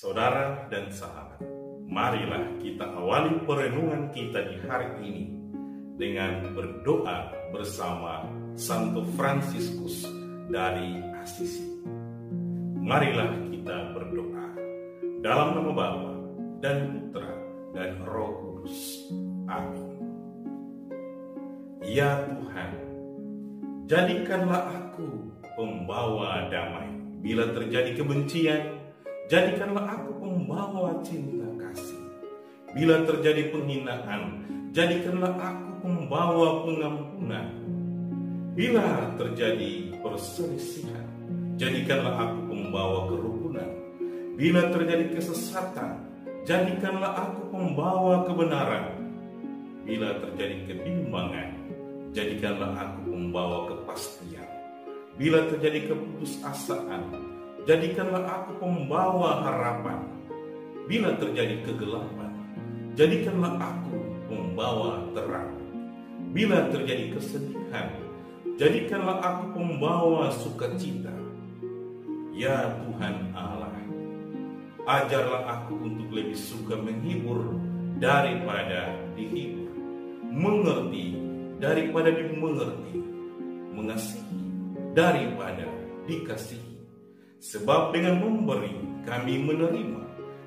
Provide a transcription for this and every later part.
Saudara dan sahabat, marilah kita awali perenungan kita di hari ini dengan berdoa bersama Santo Fransiskus dari Assisi. Marilah kita berdoa dalam nama Bapa dan Putra dan Roh Kudus. Amin. Ya Tuhan, jadikanlah aku pembawa damai. Bila terjadi kebencian, jadikanlah aku pembawa cinta kasih. Bila terjadi penghinaan, jadikanlah aku pembawa pengampunan. Bila terjadi perselisihan, jadikanlah aku pembawa kerukunan. Bila terjadi kesesatan, jadikanlah aku pembawa kebenaran. Bila terjadi kebimbangan, jadikanlah aku pembawa kepastian. Bila terjadi keputusasaan, jadikanlah aku pembawa harapan. Bila terjadi kegelapan, jadikanlah aku pembawa terang. Bila terjadi kesedihan, jadikanlah aku pembawa sukacita. Ya Tuhan Allah, ajarlah aku untuk lebih suka menghibur daripada dihibur, mengerti daripada dimengerti, mengasihi daripada dikasihi. Sebab dengan memberi kami menerima,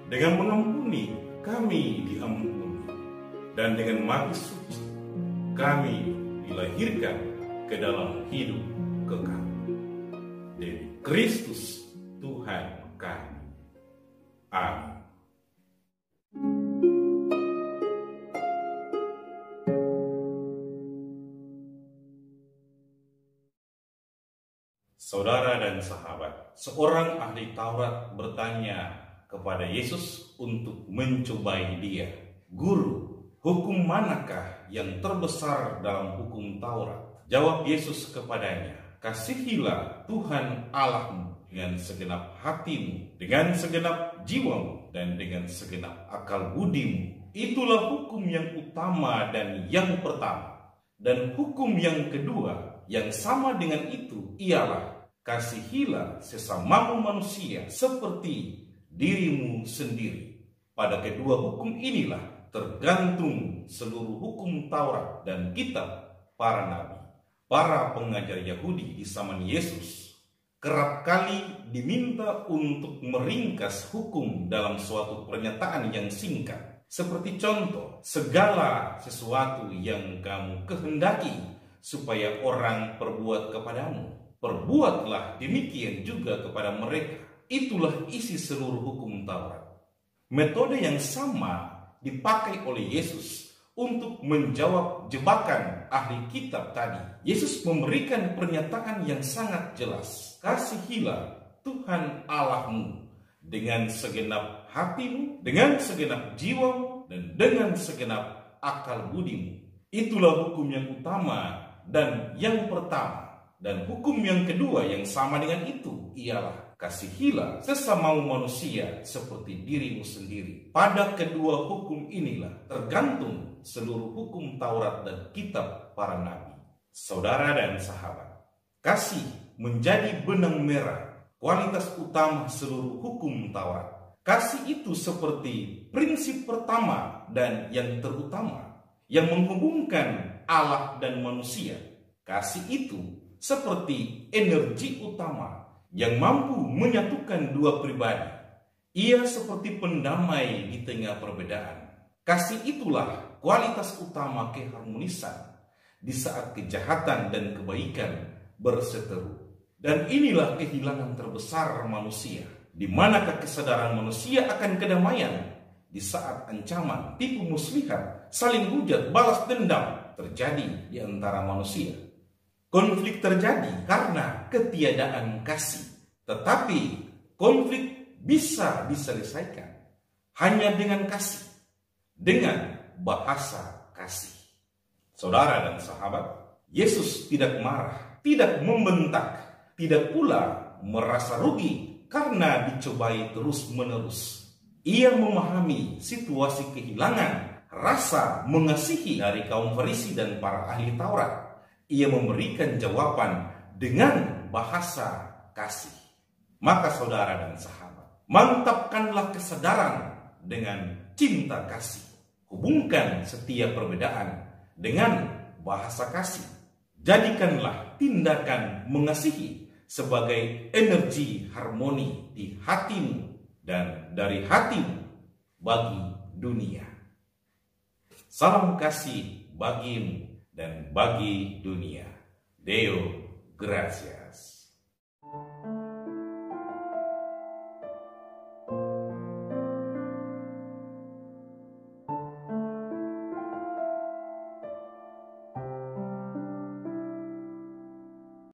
dengan mengampuni kami diampuni, dan dengan mati suci kami dilahirkan ke dalam hidup kekal. Demi Kristus Tuhan kami. Amin. Saudara dan sahabat, seorang ahli Taurat bertanya kepada Yesus untuk mencobai dia. Guru, hukum manakah yang terbesar dalam hukum Taurat? Jawab Yesus kepadanya, kasihilah Tuhan Allahmu dengan segenap hatimu, dengan segenap jiwamu, dan dengan segenap akal budimu. Itulah hukum yang utama dan yang pertama. Dan hukum yang kedua yang sama dengan itu ialah kasihilah sesamamu manusia seperti dirimu sendiri. Pada kedua hukum inilah tergantung seluruh hukum Taurat dan kitab para nabi. Para pengajar Yahudi di zaman Yesus kerap kali diminta untuk meringkas hukum dalam suatu pernyataan yang singkat. Seperti contoh, segala sesuatu yang kamu kehendaki supaya orang perbuat kepadamu, perbuatlah demikian juga kepada mereka. Itulah isi seluruh hukum Taurat. Metode yang sama dipakai oleh Yesus untuk menjawab jebakan ahli kitab tadi. Yesus memberikan pernyataan yang sangat jelas. Kasihilah Tuhan Allahmu dengan segenap hatimu, dengan segenap jiwamu, dan dengan segenap akal budimu. Itulah hukum yang utama dan yang pertama. Dan hukum yang kedua yang sama dengan itu ialah kasihilah sesamamu manusia seperti dirimu sendiri. Pada kedua hukum inilah tergantung seluruh hukum Taurat dan kitab para nabi. Saudara dan sahabat, kasih menjadi benang merah, kualitas utama seluruh hukum Taurat. Kasih itu seperti prinsip pertama dan yang terutama yang menghubungkan Allah dan manusia. Kasih itu seperti energi utama yang mampu menyatukan dua pribadi. Ia seperti pendamai di tengah perbedaan. Kasih itulah kualitas utama keharmonisan di saat kejahatan dan kebaikan berseteru. Dan inilah kehilangan terbesar manusia. Di manakah kesadaran manusia akan kedamaian di saat ancaman, tipu muslihat, saling hujat, balas dendam terjadi di antara manusia. Konflik terjadi karena ketiadaan kasih. Tetapi konflik bisa diselesaikan hanya dengan kasih, dengan bahasa kasih. Saudara dan sahabat, Yesus tidak marah, tidak membentak, tidak pula merasa rugi karena dicobai terus-menerus. Ia memahami situasi kehilangan rasa mengasihi dari kaum Farisi dan para ahli Taurat. Ia memberikan jawaban dengan bahasa kasih. Maka saudara dan sahabat, Mantapkanlah kesadaran dengan cinta kasih. Hubungkan setiap perbedaan dengan bahasa kasih. Jadikanlah tindakan mengasihi sebagai energi harmoni di hatimu dan dari hatimu bagi dunia. Salam kasih bagimu dan bagi dunia. Deo Gracia.